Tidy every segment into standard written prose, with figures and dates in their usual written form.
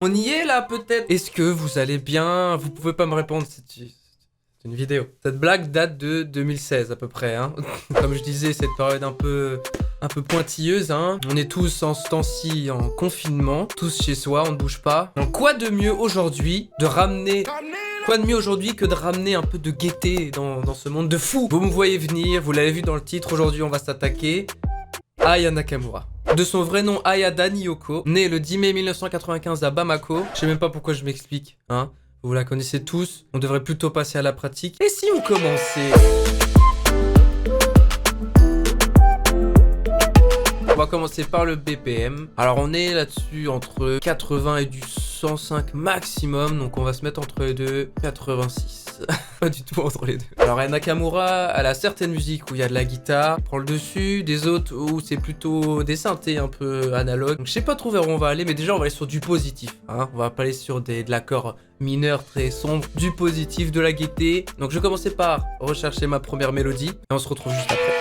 On y est là peut-être. Est-ce que vous allez bien? Vous pouvez pas me répondre, c'est une vidéo. Cette blague date de 2016 à peu près, hein. Comme je disais, cette période un peu pointilleuse, hein. On est tous en ce temps-ci en confinement, tous chez soi, on ne bouge pas. Donc quoi de mieux aujourd'hui de ramener... Quoi de mieux aujourd'hui que de ramener un peu de gaieté dans ce monde de fou? Vous me voyez venir, vous l'avez vu dans le titre, aujourd'hui on va s'attaquer à Aya Nakamura. De son vrai nom Ayada Niyoko, née le 10 mai 1995 à Bamako. Je sais même pas pourquoi je m'explique, hein. Vous la connaissez tous, on devrait plutôt passer à la pratique. Et si on commençait? On va commencer par le BPM. Alors on est là-dessus entre 80 et du 105 maximum, donc on va se mettre entre les deux. 86. Pas du tout entre les deux. Alors Aya Nakamura, elle a certaines musiques où il y a de la guitare, prend le dessus, des autres où c'est plutôt des synthés un peu analogues. Donc je sais pas trop vers où on va aller, mais déjà on va aller sur du positif, hein. On va pas aller sur de l'accord mineur très sombre, du positif, de la gaieté. Donc je vais commencer par rechercher ma première mélodie et on se retrouve juste après.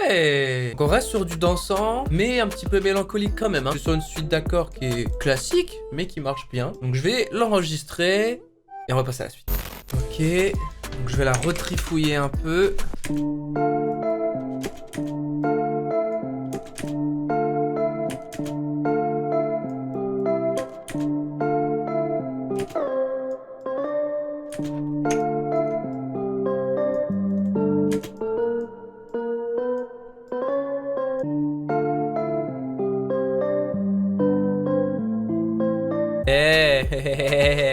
Hey, on reste sur du dansant, mais un petit peu mélancolique quand même, hein. Je suis sur une suite d'accords qui est classique, mais qui marche bien. Donc je vais l'enregistrer et on va passer à la suite. Ok, donc je vais la retrifouiller un peu.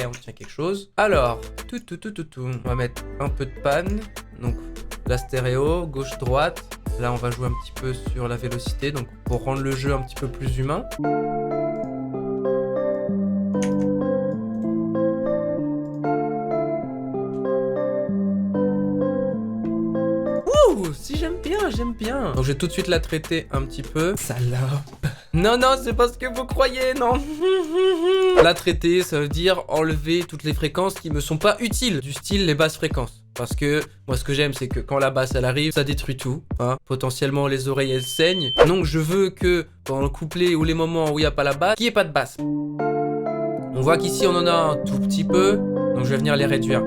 On tient quelque chose. Alors, on va mettre un peu de panne. Donc, la stéréo, gauche-droite. Là, on va jouer un petit peu sur la vélocité. Donc, pour rendre le jeu un petit peu plus humain. Ouh, si j'aime bien, j'aime bien. Donc, je vais tout de suite la traiter un petit peu. Salope. Non, non, c'est pas ce que vous croyez, non. La traiter, ça veut dire enlever toutes les fréquences qui me sont pas utiles. Du style les basses fréquences. Parce que moi, ce que j'aime, c'est que quand la basse, elle arrive, ça détruit tout, hein. Potentiellement, les oreilles, elles saignent. Donc, je veux que dans le couplet ou les moments où il n'y a pas la basse, qu'il n'y ait pas de basse. On voit qu'ici, on en a un tout petit peu. Donc, je vais venir les réduire.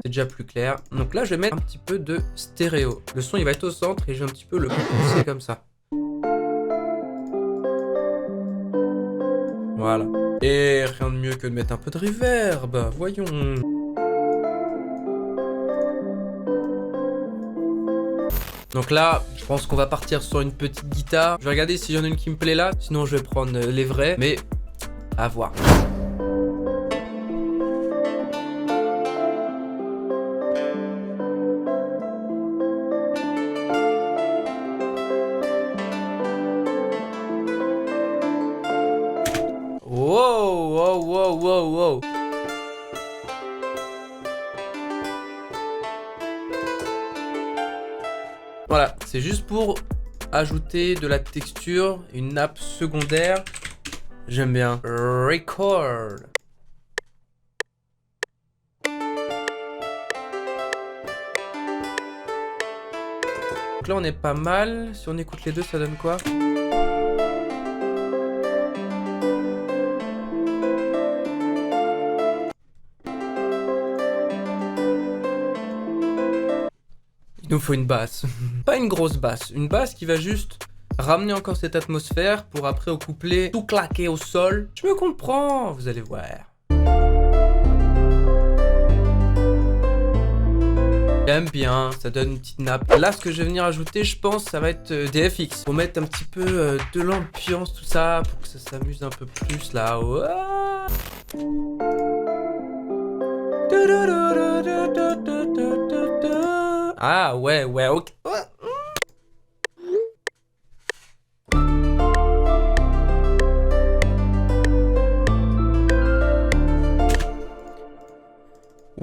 C'est déjà plus clair. Donc là, je vais mettre un petit peu de stéréo. Le son, il va être au centre et je vais un petit peu le pousser comme ça. Voilà. Et rien de mieux que de mettre un peu de reverb. Voyons. Donc là, je pense qu'on va partir sur une petite guitare. Je vais regarder s'il y en a une qui me plaît là. Sinon, je vais prendre les vrais. Mais à voir. Wow, wow, wow, wow, wow. Voilà, c'est juste pour ajouter de la texture, une nappe secondaire. J'aime bien. Record. Donc là, on est pas mal. Si on écoute les deux, ça donne quoi ? Il nous faut une basse. Pas une grosse basse. Une basse qui va juste ramener encore cette atmosphère pour après au couplet tout claquer au sol. Je me comprends, vous allez voir. J'aime bien, ça donne une petite nappe. Là, ce que je vais venir ajouter, je pense, ça va être des FX. Pour mettre un petit peu de l'ambiance, tout ça, pour que ça s'amuse un peu plus là. Ouah. Ah ouais, ouais, ok.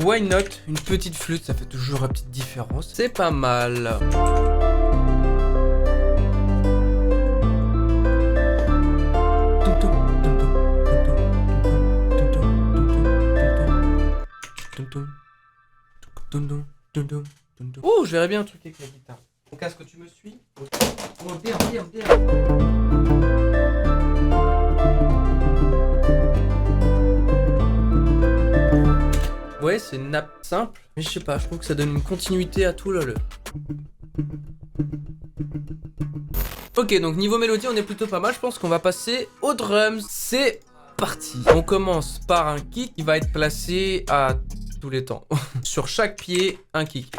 Why not? Une petite flûte, ça fait toujours une petite différence. C'est pas mal. Oh, je verrais bien un truc avec la guitare. Mon casque, tu me suis? Oh, bien. Ouais, c'est une nappe simple, mais je sais pas, je trouve que ça donne une continuité à tout le. Ok, donc niveau mélodie, on est plutôt pas mal. Je pense qu'on va passer aux drums. C'est parti. On commence par un kick qui va être placé à tous les temps. Sur chaque pied, un kick.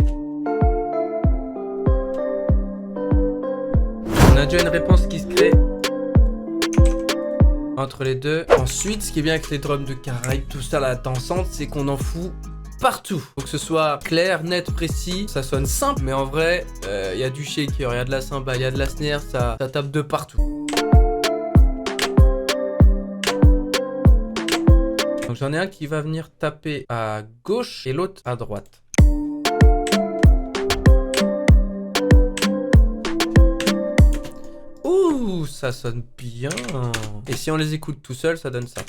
On a déjà une réponse qui se crée entre les deux. Ensuite, ce qui est bien avec les drums de Caraïbes, tout ça, la dansante, c'est qu'on en fout partout. Faut que ce soit clair, net, précis. Ça sonne simple, mais en vrai, y a du shaker, y a de la cymbale, y a de la snare, ça tape de partout. Donc j'en ai un qui va venir taper à gauche et l'autre à droite. Ouh, ça sonne bien. Et si on les écoute tout seul, ça donne ça.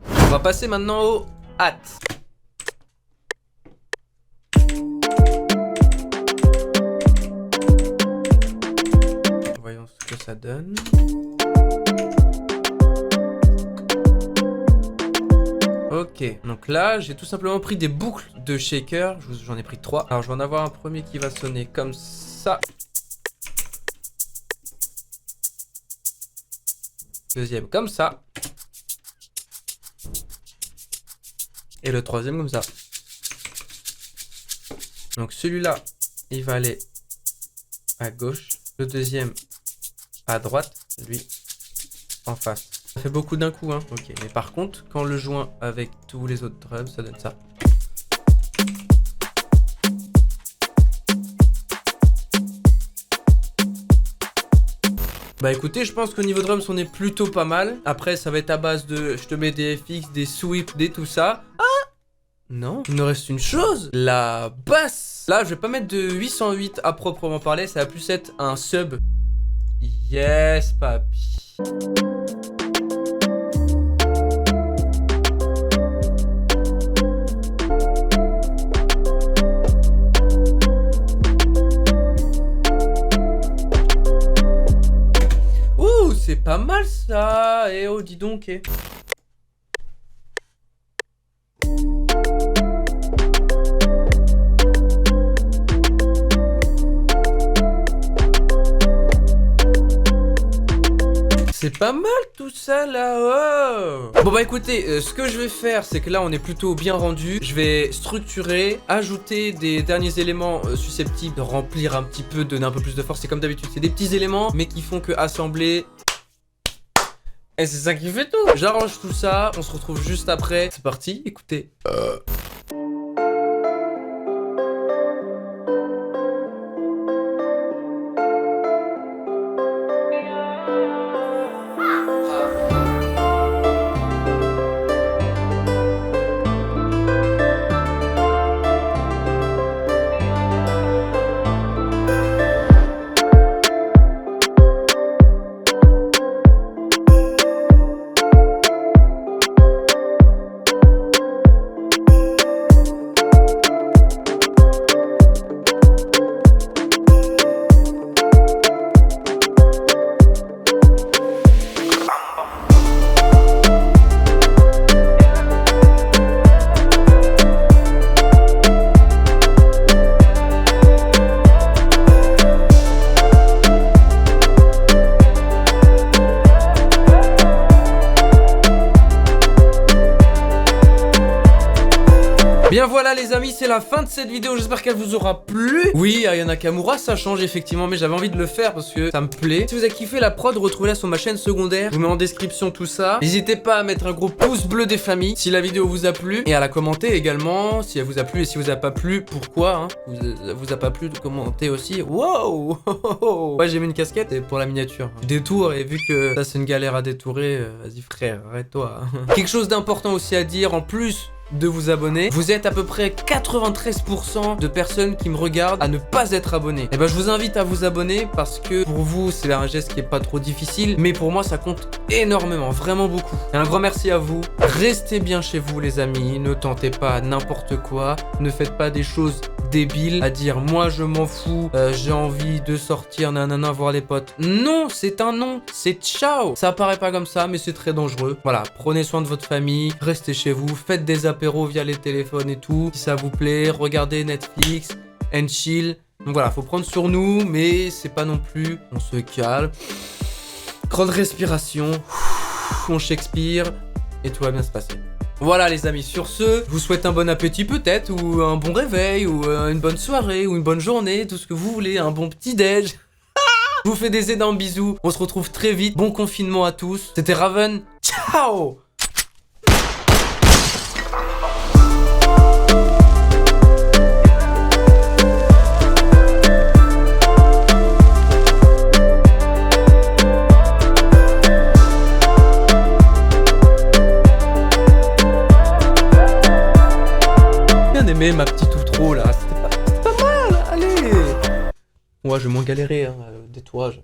On va passer maintenant au hat. Voyons ce que ça donne. Ok, donc là, j'ai tout simplement pris des boucles de shaker. J'en ai pris 3. Alors, je vais en avoir un premier qui va sonner comme ça. Deuxième comme ça. Et le troisième comme ça. Donc celui-là, il va aller à gauche. Le deuxième à droite. Lui, en face. Ça fait beaucoup d'un coup, hein. Ok, mais par contre, quand on le joint avec tous les autres drums, ça donne ça. Bah écoutez, je pense qu'au niveau drums, on est plutôt pas mal. Après, ça va être à base de... Je te mets des FX, des sweeps, des tout ça. Ah! Non, il nous reste une chose. La basse. Là, je vais pas mettre de 808 à proprement parler. Ça va plus être un sub. Yes, papy. C'est pas mal ça. Eh oh, dis donc. Eh. C'est pas mal tout ça là. Oh. Bon bah écoutez, ce que je vais faire, c'est que là on est plutôt bien rendu. Je vais structurer, ajouter des derniers éléments susceptibles de remplir un petit peu, donner un peu plus de force. C'est comme d'habitude, c'est des petits éléments, mais qui font que assembler. Et c'est ça qui fait tout. J'arrange tout ça, on se retrouve juste après. C'est parti, écoutez. Bien voilà les amis, c'est la fin de cette vidéo, j'espère qu'elle vous aura plu. Oui, Aya Nakamura, ça change effectivement, mais j'avais envie de le faire parce que ça me plaît. Si vous avez kiffé la prod, retrouvez-la sur ma chaîne secondaire. Je vous mets en description tout ça. N'hésitez pas à mettre un gros pouce bleu des familles si la vidéo vous a plu et à la commenter également si elle vous a plu et si vous a pas plu, pourquoi hein. Vous a pas plu de commenter aussi. Wow. Ouais, j'ai mis une casquette et pour la miniature. Je détourne et vu que ça c'est une galère à détourer, vas-y frère, arrête-toi. Quelque chose d'important aussi à dire en plus de vous abonner. Vous êtes à peu près 93% de personnes qui me regardent à ne pas être abonnés. Et ben je vous invite à vous abonner parce que pour vous c'est un geste qui est pas trop difficile, mais pour moi ça compte énormément, vraiment beaucoup. Et un grand merci à vous. Restez bien chez vous les amis, ne tentez pas n'importe quoi, ne faites pas des choses débiles à dire moi je m'en fous, j'ai envie de sortir nanana voir les potes. Non, c'est un non, c'est ciao. Ça paraît pas comme ça mais c'est très dangereux. Voilà, prenez soin de votre famille, restez chez vous, faites des apéros via les téléphones et tout. Si ça vous plaît, regardez Netflix and chill. Donc voilà, faut prendre sur nous mais c'est pas non plus, on se calme. Grande respiration, on Shakespeare et tout va bien se passer. Voilà les amis, sur ce, je vous souhaite un bon appétit peut-être, ou un bon réveil, ou une bonne soirée, ou une bonne journée, tout ce que vous voulez, un bon petit déj. Je vous fais des énormes bisous, on se retrouve très vite, bon confinement à tous. C'était Raven, ciao. Aimé ma petite outro là, c'était pas mal, allez. Ouais, je vais moins galérer, hein, détourage.